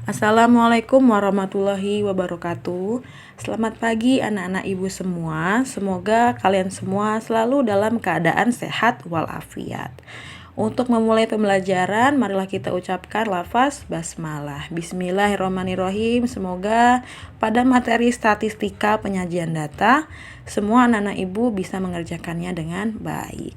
Assalamualaikum warahmatullahi wabarakatuh. Selamat pagi anak-anak ibu semua. Semoga kalian semua selalu dalam keadaan sehat walafiat. Untuk memulai pembelajaran, marilah kita ucapkan lafaz basmalah. Bismillahirrahmanirrahim. Semoga pada materi statistika penyajian data, semua anak-anak ibu bisa mengerjakannya dengan baik.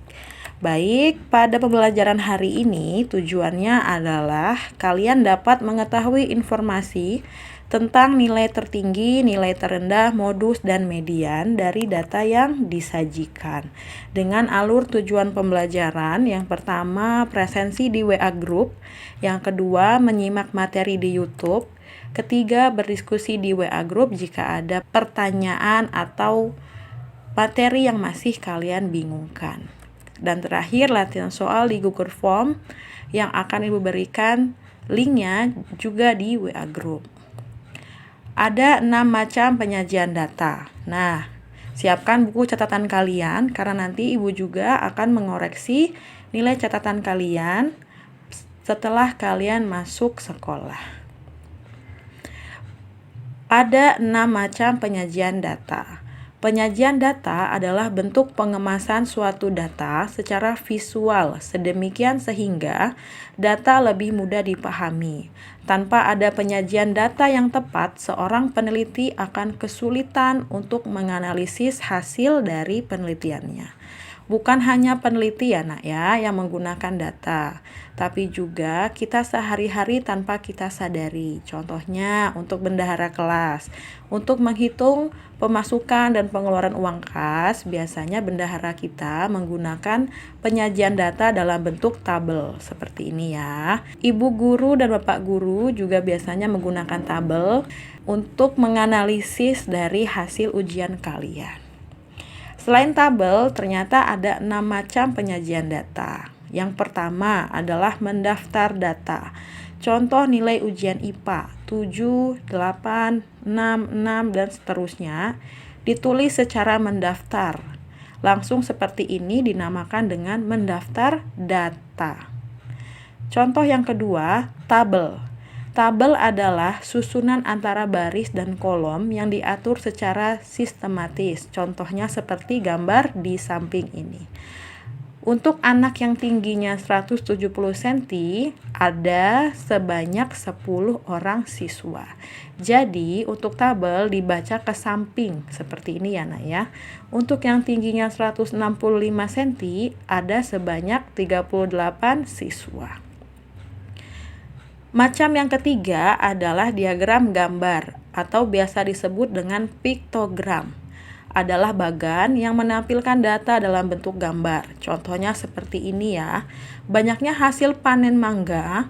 Baik, pada pembelajaran hari ini tujuannya adalah kalian dapat mengetahui informasi tentang nilai tertinggi, nilai terendah, modus, dan median dari data yang disajikan. Dengan alur tujuan pembelajaran, yang pertama presensi di WA Group, yang kedua menyimak materi di YouTube, ketiga berdiskusi di WA Group jika ada pertanyaan atau materi yang masih kalian bingungkan. Dan terakhir latihan soal di Google Form yang akan Ibu berikan linknya juga di WA Group. Ada 6 macam penyajian data. Nah, siapkan buku catatan kalian karena nanti Ibu juga akan mengoreksi nilai catatan kalian setelah kalian masuk sekolah. Ada 6 macam penyajian data. Penyajian data adalah bentuk pengemasan suatu data secara visual sedemikian sehingga data lebih mudah dipahami. Tanpa ada penyajian data yang tepat, seorang peneliti akan kesulitan untuk menganalisis hasil dari penelitiannya. Bukan hanya peneliti ya nak ya yang menggunakan data, tapi juga kita sehari-hari tanpa kita sadari. Contohnya untuk bendahara kelas, untuk menghitung pemasukan dan pengeluaran uang kas, biasanya bendahara kita menggunakan penyajian data dalam bentuk tabel seperti ini ya. Ibu guru dan bapak guru juga biasanya menggunakan tabel untuk menganalisis dari hasil ujian kalian. Selain tabel, ternyata ada 6 macam penyajian data. Yang pertama adalah mendaftar data. Contoh nilai ujian IPA 7, 8, 6, 6, dan seterusnya ditulis secara mendaftar. Langsung seperti ini dinamakan dengan mendaftar data. Contoh yang kedua, tabel. Tabel adalah susunan antara baris dan kolom yang diatur secara sistematis. Contohnya seperti gambar di samping ini. Untuk anak yang tingginya 170 cm, ada sebanyak 10 orang siswa. Jadi, untuk tabel dibaca ke samping seperti ini ya nak ya. Untuk yang tingginya 165 cm, ada sebanyak 38 siswa. Macam yang ketiga adalah diagram gambar atau biasa disebut dengan piktogram. Adalah bagan yang menampilkan data dalam bentuk gambar. Contohnya seperti ini ya. Banyaknya hasil panen mangga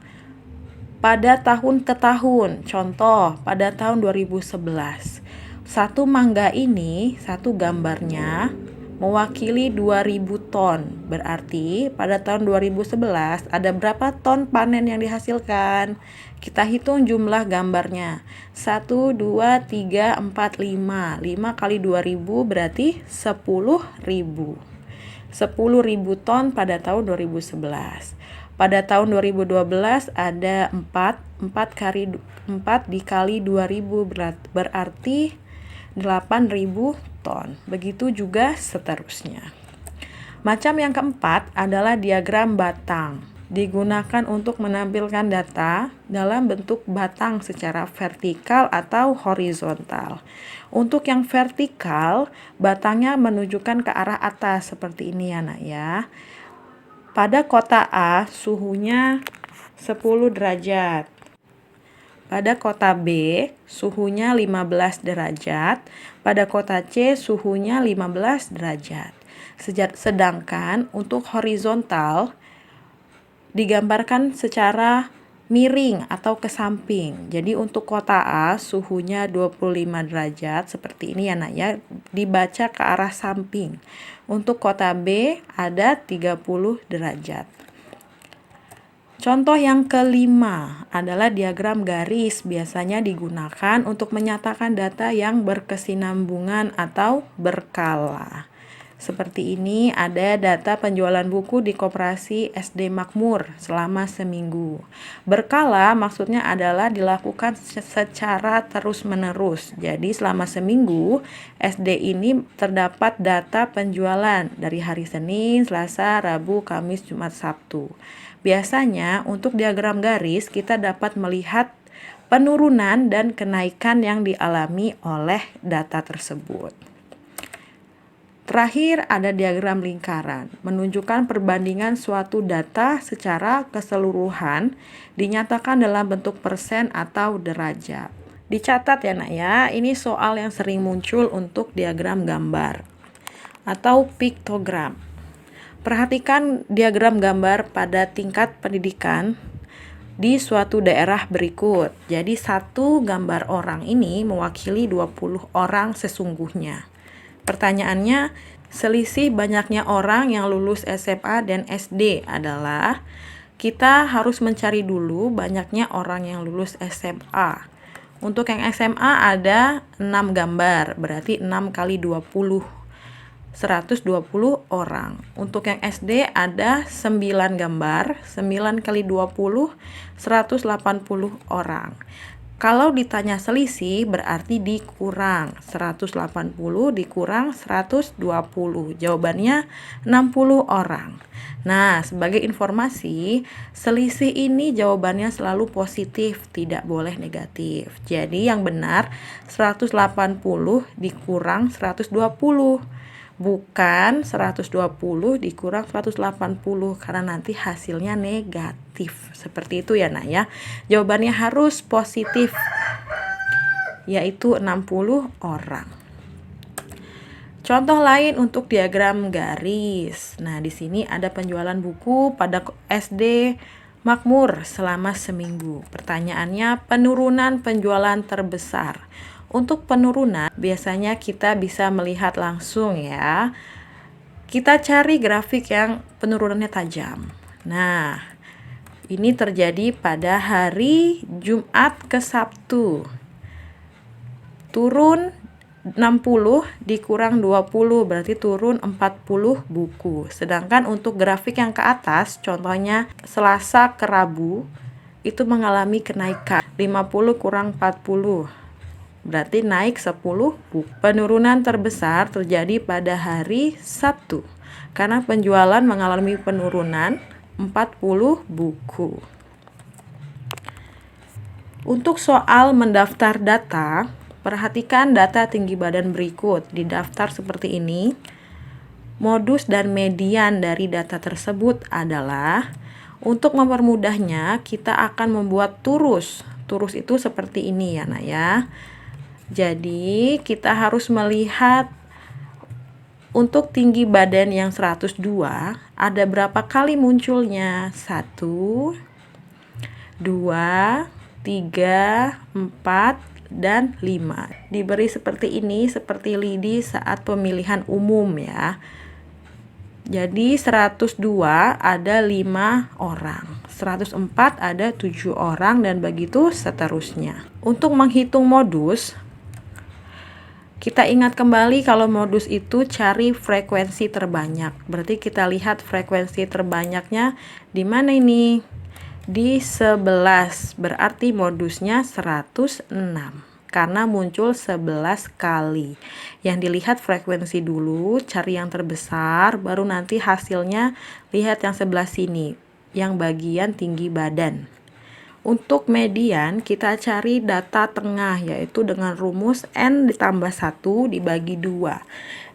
pada tahun ke tahun. Contoh pada tahun 2011. Satu mangga ini, satu gambarnya mewakili 2000 ton. Berarti pada tahun 2011 ada berapa ton panen yang dihasilkan? Kita hitung jumlah gambarnya. 1, 2, 3, 4, 5. 5 kali 2000 berarti 10.000. 10.000 ton pada tahun 2011. Pada tahun 2012 ada 4 dikali 2000 berarti 8.000 ton. Begitu juga seterusnya. Macam yang keempat adalah diagram batang. Digunakan untuk menampilkan data dalam bentuk batang secara vertikal atau horizontal. Untuk yang vertikal, batangnya menunjukkan ke arah atas seperti ini ya nak ya. Pada kota A suhunya 10 derajat. Pada kota B, suhunya 15 derajat. Pada kota C, suhunya 15 derajat. Sedangkan untuk horizontal digambarkan secara miring atau ke samping. Jadi untuk kota A, suhunya 25 derajat. Seperti ini ya nak ya, dibaca ke arah samping. Untuk kota B, ada 30 derajat. Contoh yang kelima adalah diagram garis, biasanya digunakan untuk menyatakan data yang berkesinambungan atau berkala. Seperti ini ada data penjualan buku di Koperasi SD Makmur selama seminggu. Berkala maksudnya adalah dilakukan secara terus-menerus. Jadi selama seminggu SD ini terdapat data penjualan dari hari Senin, Selasa, Rabu, Kamis, Jumat, Sabtu. Biasanya untuk diagram garis kita dapat melihat penurunan dan kenaikan yang dialami oleh data tersebut. Terakhir ada diagram lingkaran, menunjukkan perbandingan suatu data secara keseluruhan dinyatakan dalam bentuk persen atau derajat. Dicatat ya nak ya, ini soal yang sering muncul untuk diagram gambar atau piktogram. Perhatikan diagram gambar pada tingkat pendidikan di suatu daerah berikut. Jadi satu gambar orang ini mewakili 20 orang sesungguhnya. Pertanyaannya, selisih banyaknya orang yang lulus SMA dan SD adalah kita harus mencari dulu banyaknya orang yang lulus SMA. Untuk yang SMA ada 6 gambar, berarti 6 kali 20, 120 orang. Untuk yang SD ada 9 gambar, 9 kali 20, 180 orang. Kalau ditanya selisih berarti dikurang 180 dikurang 120. Jawabannya 60 orang. Nah, sebagai informasi, selisih ini jawabannya selalu positif, tidak boleh negatif. Jadi yang benar 180 dikurang 120. Bukan 120 dikurang 180 karena nanti hasilnya negatif. Seperti itu ya nak ya. Jawabannya harus positif, yaitu 60 orang. Contoh lain untuk diagram garis. Nah, di sini ada penjualan buku pada SD Makmur selama seminggu. Pertanyaannya, penurunan penjualan terbesar. Untuk penurunan, biasanya kita bisa melihat langsung ya. Kita cari grafik yang penurunannya tajam. Nah, ini terjadi pada hari Jumat ke Sabtu. Turun 60 dikurang 20 berarti turun 40 buku. Sedangkan untuk grafik yang ke atas, contohnya Selasa ke Rabu, itu mengalami kenaikan 50 kurang 40. Berarti naik 10 buku. Penurunan terbesar terjadi pada hari Sabtu karena penjualan mengalami penurunan 40 buku. Untuk soal mendaftar data, perhatikan data tinggi badan berikut. Didaftar seperti ini. Modus dan median dari data tersebut adalah, untuk mempermudahnya kita akan membuat turus. Turus itu seperti ini ya nak ya. Jadi kita harus melihat untuk tinggi badan yang 102 ada berapa kali munculnya? 1, 2, 3, 4, dan 5. Diberi seperti ini, seperti lidi saat pemilihan umum ya. Jadi 102 ada 5 orang, 104 ada 7 orang, dan begitu seterusnya. Untuk menghitung modus, kita ingat kembali kalau modus itu cari frekuensi terbanyak. Berarti kita lihat frekuensi terbanyaknya di mana ini? Di 11. Berarti modusnya 106. Karena muncul 11 kali. Yang dilihat frekuensi dulu, cari yang terbesar, baru nanti hasilnya lihat yang sebelah sini, yang bagian tinggi badan. Untuk median, kita cari data tengah, yaitu dengan rumus N ditambah 1 dibagi 2.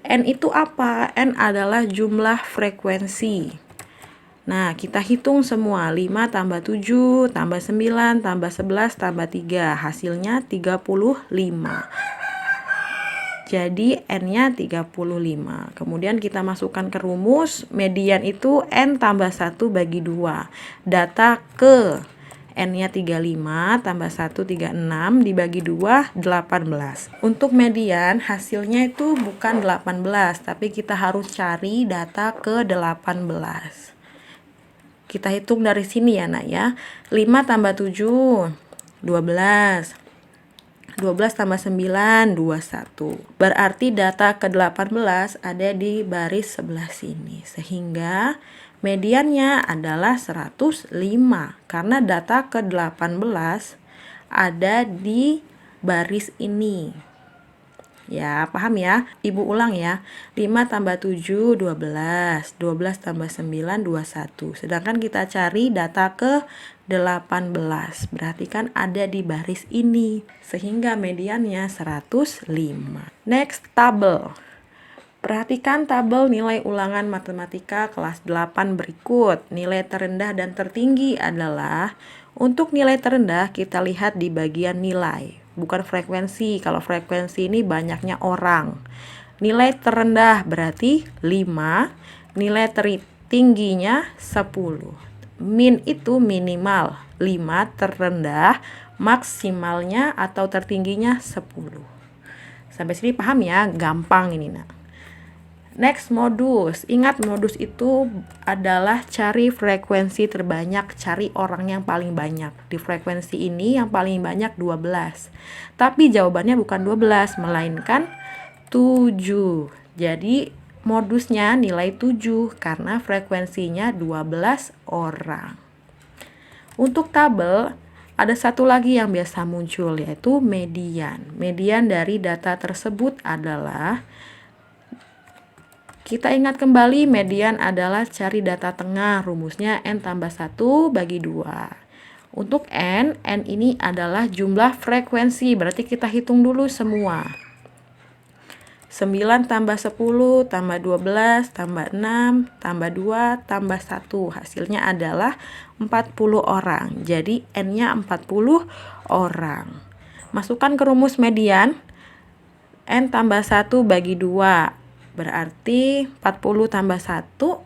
N itu apa? N adalah jumlah frekuensi. Nah, kita hitung semua. 5 tambah 7, tambah 9, tambah 11, tambah 3. Hasilnya 35. Jadi N-nya 35. Kemudian kita masukkan ke rumus. Median itu N tambah 1 bagi 2. Data ke N-nya 35 tambah 1 36 dibagi 2 18. Untuk median hasilnya itu bukan 18, tapi kita harus cari data ke 18. Kita hitung dari sini ya nak ya. 5 tambah 7 12. 12 tambah 9, 21. Berarti data ke-18 ada di baris sebelah sini. Sehingga mediannya adalah 105. Karena data ke-18 ada di baris ini. Ya, paham ya? Ibu ulang ya. 5 tambah 7, 12. 12 tambah 9, 21. Sedangkan kita cari data ke-18. Berarti kan ada di baris ini. Sehingga mediannya 105. Next, tabel. Perhatikan tabel nilai ulangan matematika kelas 8 berikut. Nilai terendah dan tertinggi adalah, untuk nilai terendah kita lihat di bagian nilai, bukan frekuensi. Kalau frekuensi ini banyaknya orang. Nilai terendah berarti 5, nilai tertingginya 10. Min itu minimal 5, terendah maksimalnya atau tertingginya 10. Sampai sini paham ya? Gampang ini nak. Next, modus. Ingat, modus itu adalah cari frekuensi terbanyak, cari orang yang paling banyak. Di frekuensi ini yang paling banyak 12. Tapi jawabannya bukan 12, melainkan 7. Jadi modusnya nilai 7 karena frekuensinya 12 orang. Untuk tabel, ada satu lagi yang biasa muncul, yaitu median. Median dari data tersebut adalah, kita ingat kembali, median adalah cari data tengah. Rumusnya N tambah 1 bagi 2. Untuk N ini adalah jumlah frekuensi. Berarti kita hitung dulu semua. 9 tambah 10 tambah 12 tambah 6 tambah 2 tambah 1. Hasilnya adalah 40 orang. Jadi N-nya 40 orang. Masukkan ke rumus median. N tambah 1 bagi 2. Berarti 40 tambah 1,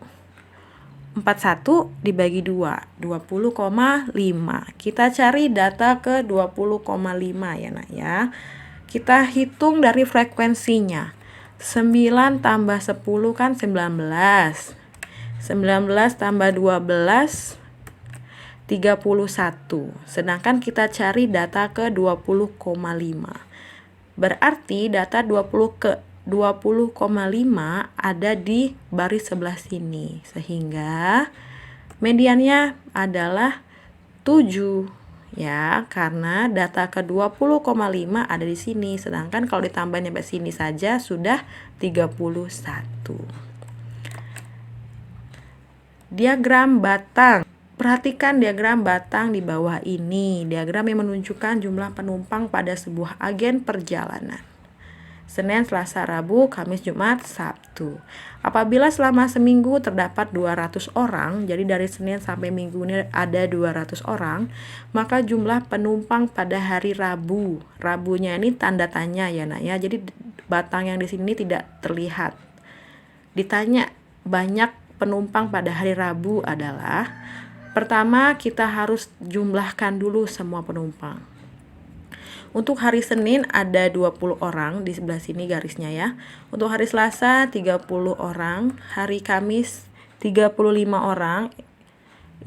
41 dibagi 2, 20,5. Kita cari data ke 20,5 ya nak ya. Kita hitung dari frekuensinya. 9 tambah 10 kan 19. 19 tambah 12, 31. Sedangkan kita cari data ke 20,5. Berarti data 20,5 ada di baris sebelah sini. Sehingga mediannya adalah 7 ya, karena data ke 20,5 ada di sini. Sedangkan kalau ditambahin sampai sini saja sudah 31. Diagram batang. Perhatikan diagram batang di bawah ini. Diagram yang menunjukkan jumlah penumpang pada sebuah agen perjalanan. Senin, Selasa, Rabu, Kamis, Jumat, Sabtu. Apabila selama seminggu terdapat 200 orang, jadi dari Senin sampai Minggu ini ada 200 orang, maka jumlah penumpang pada hari Rabu. Rabunya ini tanda tanya ya nak ya. Jadi batang yang di sini tidak terlihat. Ditanya banyak penumpang pada hari Rabu adalah, pertama kita harus jumlahkan dulu semua penumpang. Untuk hari Senin ada 20 orang, di sebelah sini garisnya ya. Untuk hari Selasa 30 orang, hari Kamis 35 orang.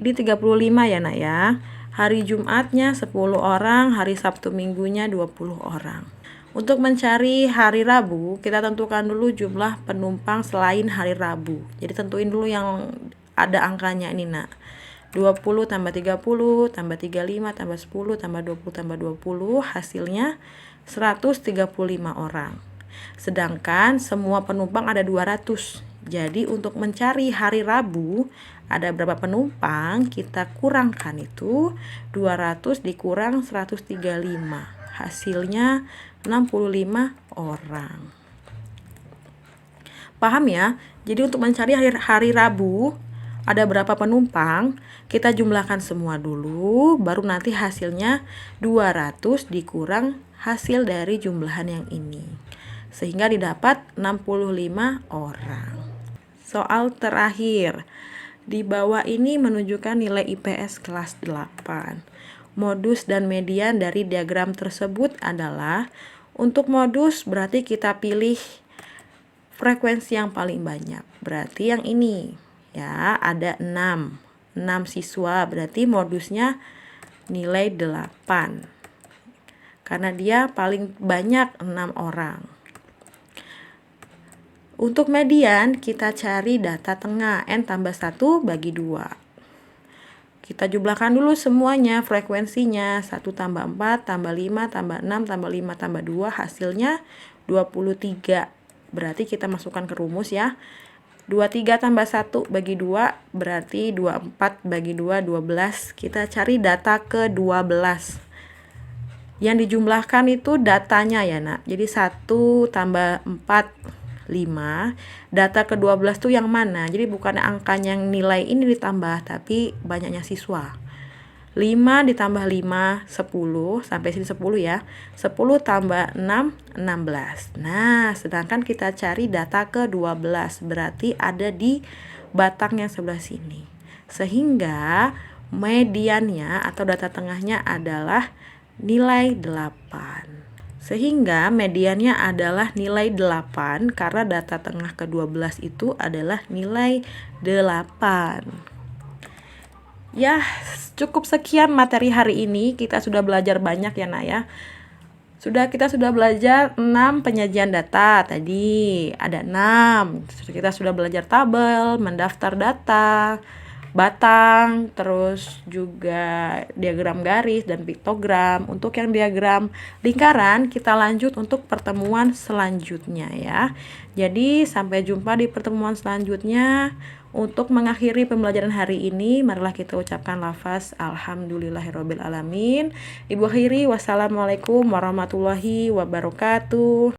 Ini 35 ya nak ya. Hari Jumatnya 10 orang, hari Sabtu Minggunya 20 orang. Untuk mencari hari Rabu, kita tentukan dulu jumlah penumpang selain hari Rabu. Jadi tentuin dulu yang ada angkanya ini nak. 20 tambah 30 tambah 35 tambah 10 tambah 20 tambah 20, hasilnya 135 orang. Sedangkan semua penumpang ada 200. Jadi untuk mencari hari Rabu ada berapa penumpang, kita kurangkan itu 200 dikurang 135. Hasilnya 65 orang. Paham ya? Jadi untuk mencari hari Rabu ada berapa penumpang, kita jumlahkan semua dulu, baru nanti hasilnya 200 dikurang hasil dari jumlahan yang ini. Sehingga didapat 65 orang. Soal terakhir. Di bawah ini menunjukkan nilai IPS kelas 8. Modus dan median dari diagram tersebut adalah, untuk modus berarti kita pilih frekuensi yang paling banyak. Berarti yang ini. Ya, ada 6 siswa, berarti modusnya nilai 8. karena dia paling banyak 6 orang. Untuk median, kita cari data tengah, N tambah 1 bagi 2. Kita jumlahkan dulu semuanya, frekuensinya. 1 tambah 4, tambah 5, tambah 6, tambah 5, tambah 2, hasilnya 23. Berarti kita masukkan ke rumus ya. 23 tambah 1 bagi 2, berarti 24 bagi 2, 12. Kita cari data ke 12. Yang dijumlahkan itu datanya ya nak. Jadi 1 tambah 4, 5. Data ke-12 tuh yang mana? Jadi bukan angkanya yang nilai ini ditambah, tapi banyaknya siswa. 5 ditambah 5, 10. Sampai sini 10 ya. 10 tambah 6, 16. Nah, sedangkan kita cari data ke-12. Berarti ada di batang yang sebelah sini. Sehingga mediannya atau data tengahnya adalah nilai 8. Sehingga mediannya adalah nilai 8 karena data tengah ke-12 itu adalah nilai 8. Ya, cukup sekian materi hari ini. Kita sudah belajar banyak ya nak ya. Kita sudah belajar 6 penyajian data. Tadi ada 6. Kita sudah belajar tabel, mendaftar data, batang, terus juga diagram garis dan piktogram. Untuk yang diagram lingkaran kita lanjut untuk pertemuan selanjutnya ya. Jadi sampai jumpa di pertemuan selanjutnya. Untuk mengakhiri pembelajaran hari ini, marilah kita ucapkan lafaz alhamdulillahirobbilalamin. Ibu akhiri, wassalamualaikum warahmatullahi wabarakatuh.